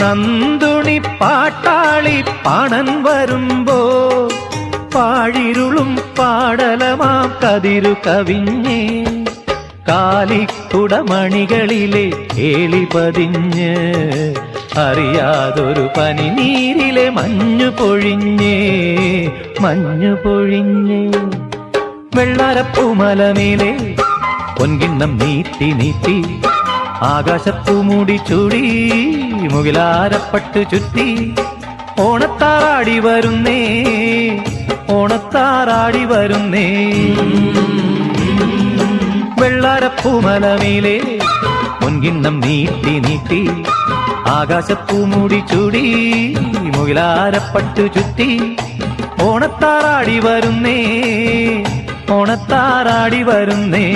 നന്ദുണി പാട്ടാളി പാണൻ വരുമ്പോ പാഴിരുളും പാടലമാം കതിരു കവിഞ്ഞേ കാലിക്കുടമണികളിലെ കേളി പതിഞ്ഞ് അറിയാതൊരു പനിനീരിലെ മഞ്ഞു പൊഴിഞ്ഞേ വെള്ളാരപ്പൂമലമേലെ പൊൻകിണ്ണം നീട്ടി നീട്ടി ആകാശപ്പൂമൂടി ചൂടി മുകിലാരപ്പട്ട് ചുറ്റി ഓണത്താറാടി വരുന്നേ വെള്ളാരപ്പൂമലമേലെ പൊൻകിണ്ണം നീട്ടി നീട്ടി ആകാശപ്പൂമൂടി ചൂടി മുകിലാരപ്പട്ട് ചുറ്റി ഓണത്താറാടി വരുന്നേ